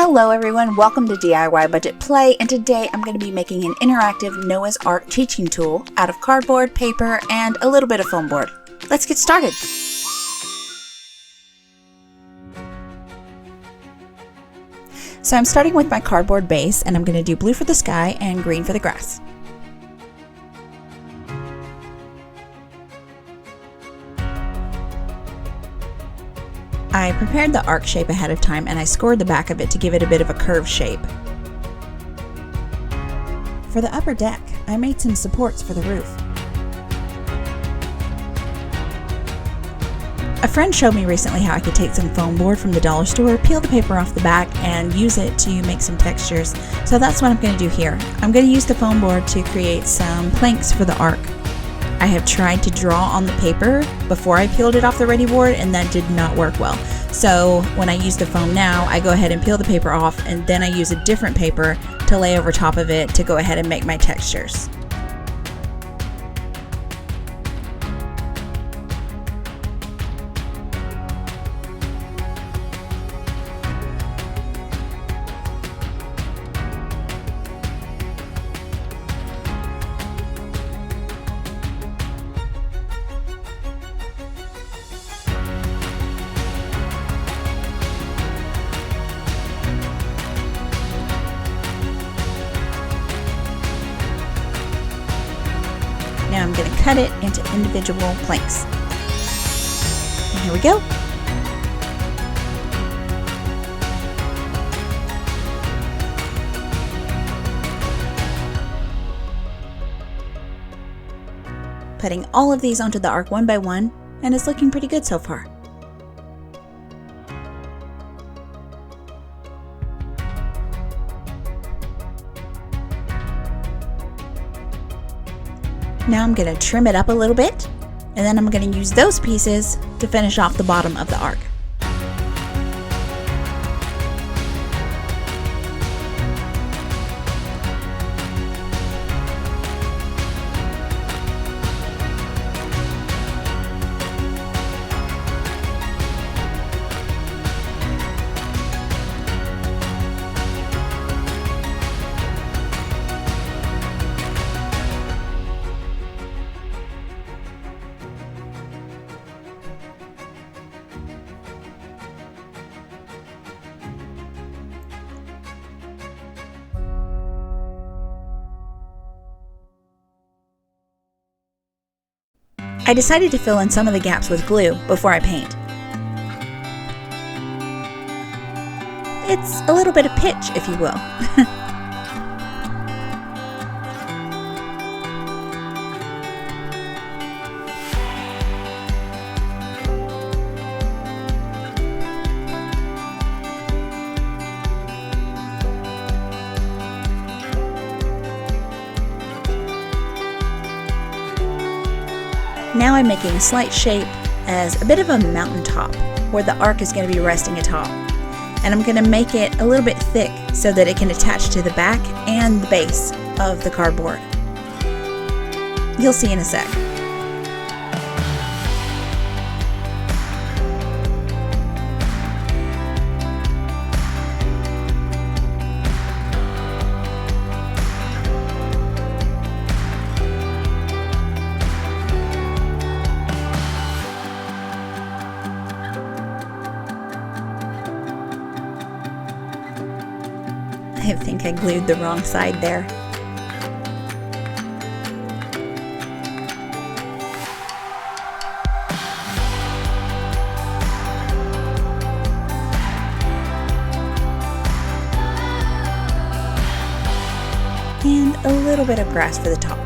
Hello everyone, welcome to DIY Budget Play, and today I'm going to be making an interactive Noah's Ark teaching tool out of cardboard, paper, and a little bit of foam board. Let's get started. So I'm starting with my cardboard base, and I'm going to do blue for the sky and green for the grass. I prepared the arc shape ahead of time and I scored the back of it to give it a bit of a curved shape. For the upper deck, I made some supports for the roof. A friend showed me recently how I could take some foam board from the dollar store, peel the paper off the back, and use it to make some textures. So that's what I'm going to do here. I'm going to use the foam board to create some planks for the arc. I have tried to draw on the paper before I peeled it off the ready board, and that did not work well. So when I use the foam now, I go ahead and peel the paper off, and then I use a different paper to lay over top of it to go ahead and make my textures. Now I'm going to cut it into individual planks. And here we go. Putting all of these onto the arc one by one, and it's looking pretty good so far. Now I'm going to trim it up a little bit, and then I'm going to use those pieces to finish off the bottom of the arc. I decided to fill in some of the gaps with glue before I paint. It's a little bit of pitch, if you will. Now I'm making a slight shape as a bit of a mountaintop where the arc is going to be resting atop. And I'm going to make it a little bit thick so that it can attach to the back and the base of the cardboard. You'll see in a sec. I think I glued the wrong side there. And a little bit of grass for the top.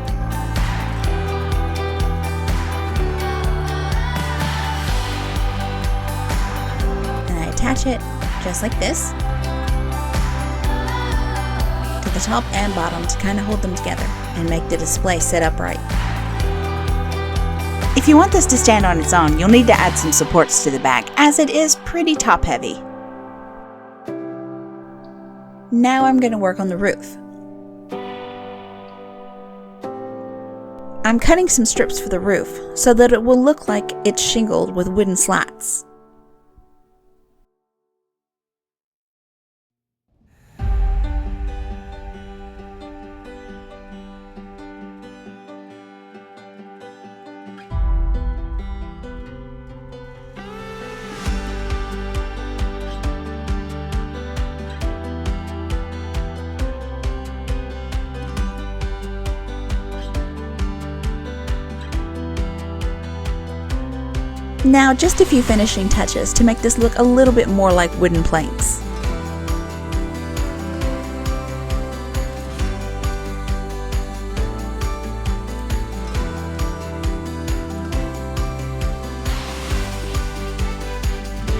And I attach it just like this to the top and bottom to kind of hold them together and make the display sit upright. If you want this to stand on its own, you'll need to add some supports to the back, as it is pretty top heavy. Now I'm going to work on the roof. I'm cutting some strips for the roof so that it will look like it's shingled with wooden slats. Now just a few finishing touches to make this look a little bit more like wooden planks.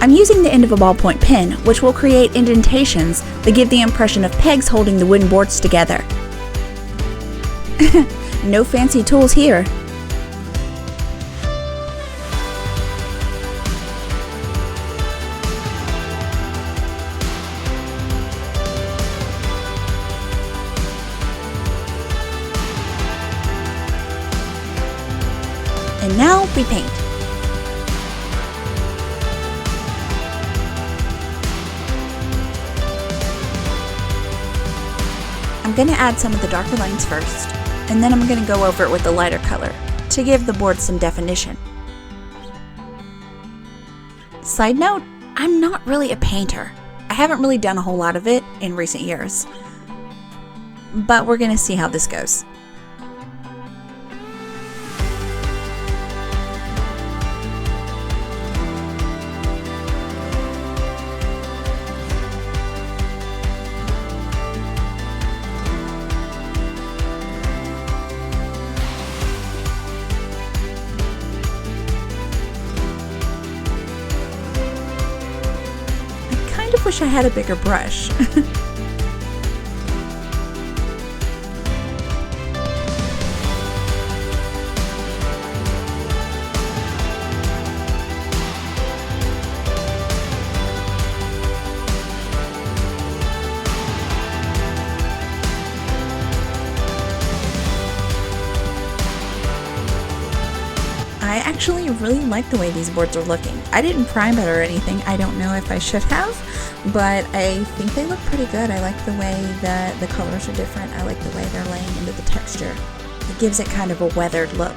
I'm using the end of a ballpoint pen, which will create indentations that give the impression of pegs holding the wooden boards together. No fancy tools here. And now we paint. I'm going to add some of the darker lines first, and then I'm going to go over it with the lighter color to give the board some definition. Side note, I'm not really a painter. I haven't really done a whole lot of it in recent years, but we're going to see how this goes. I wish I had a bigger brush. I actually really like the way these boards are looking. I didn't prime it or anything. I don't know if I should have, but I think they look pretty good. I like the way that the colors are different. I like the way they're laying into the texture. It gives it kind of a weathered look.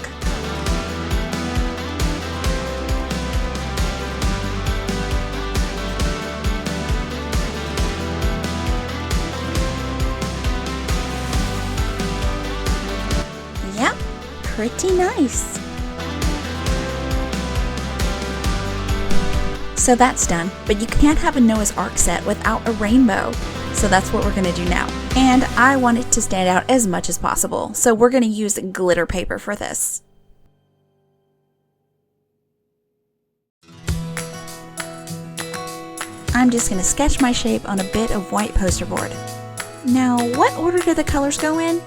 Yep, pretty nice. So that's done, but you can't have a Noah's Ark set without a rainbow. So that's what we're going to do now. And I want it to stand out as much as possible, so we're going to use glitter paper for this. I'm just going to sketch my shape on a bit of white poster board. Now, what order do the colors go in?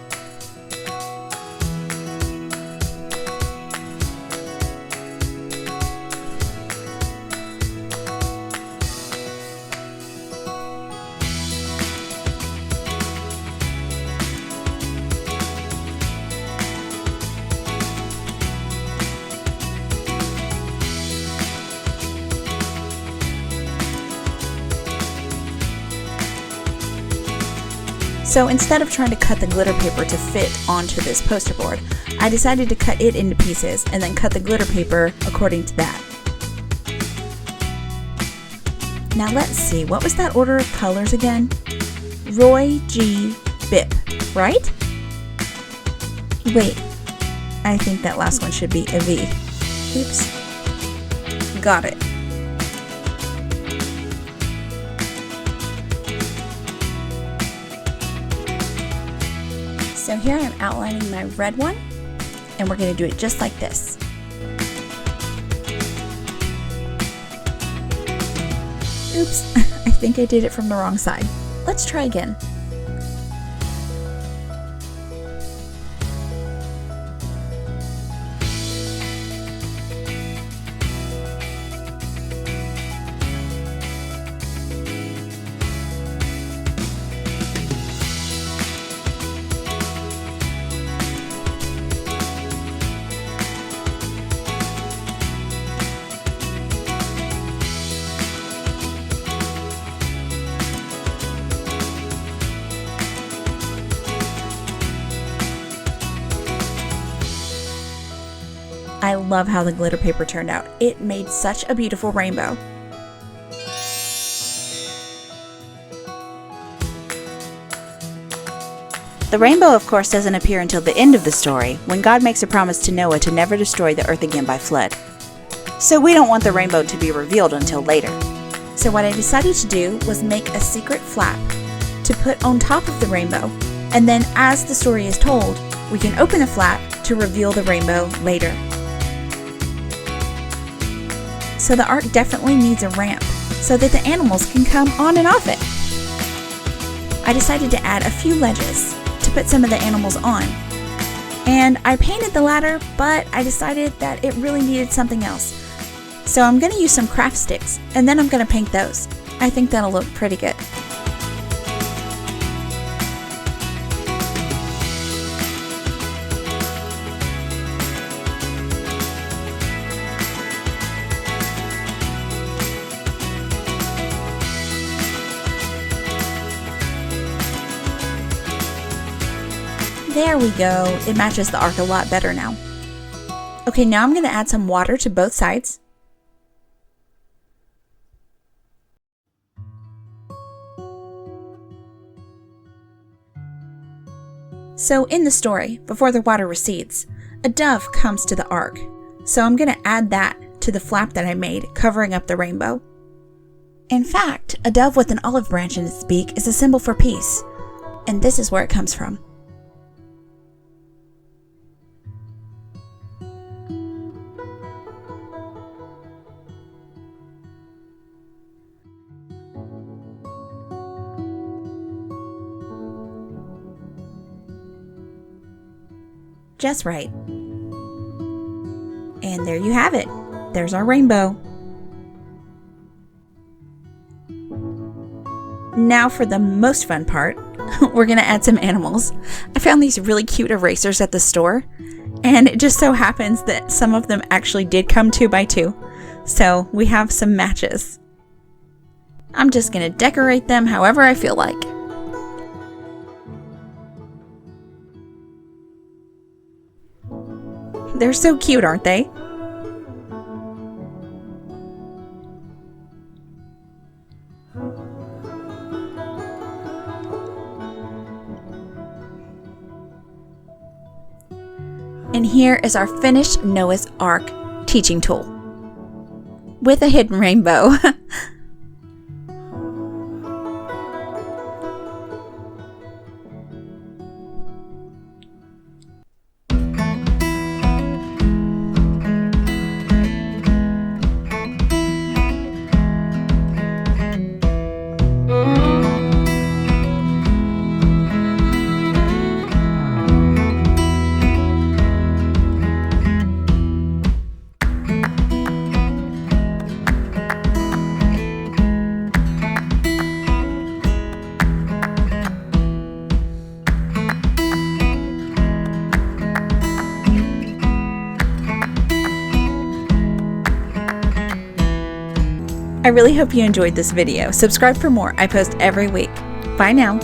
So instead of trying to cut the glitter paper to fit onto this poster board, I decided to cut it into pieces and then cut the glitter paper according to that. Now let's see, what was that order of colors again? Roy G. Bipp, right? Wait, I think that last one should be a V. Oops. Got it. So here I'm outlining my red one, and we're going to do it just like this. Oops, I think I did it from the wrong side. Let's try again. I love how the glitter paper turned out. It made such a beautiful rainbow. The rainbow, of course, doesn't appear until the end of the story, when God makes a promise to Noah to never destroy the earth again by flood. so we don't want the rainbow to be revealed until later. So what I decided to do was make a secret flap to put on top of the rainbow, and then as the story is told, we can open the flap to reveal the rainbow later. So the ark definitely needs a ramp so that the animals can come on and off it. I decided to add a few ledges to put some of the animals on. And I painted the ladder, but I decided that it really needed something else. So I'm going to use some craft sticks, and then I'm going to paint those. I think that'll look pretty good. There we go. It matches the ark a lot better now. Okay, now I'm going to add some water to both sides. So in the story, before the water recedes, a dove comes to the ark. So I'm going to add that to the flap that I made, covering up the rainbow. In fact, a dove with an olive branch in its beak is a symbol for peace, and this is where it comes from. Just right. And there you have it. There's our rainbow. Now for the most fun part, we're going to add some animals. I found these really cute erasers at the store, and it just so happens that some of them actually did come 2x2. So we have some matches. I'm just going to decorate them however I feel like. They're so cute, aren't they? And here is our finished Noah's Ark teaching tool with a hidden rainbow. I really hope you enjoyed this video. Subscribe for more. I post every week. Bye now.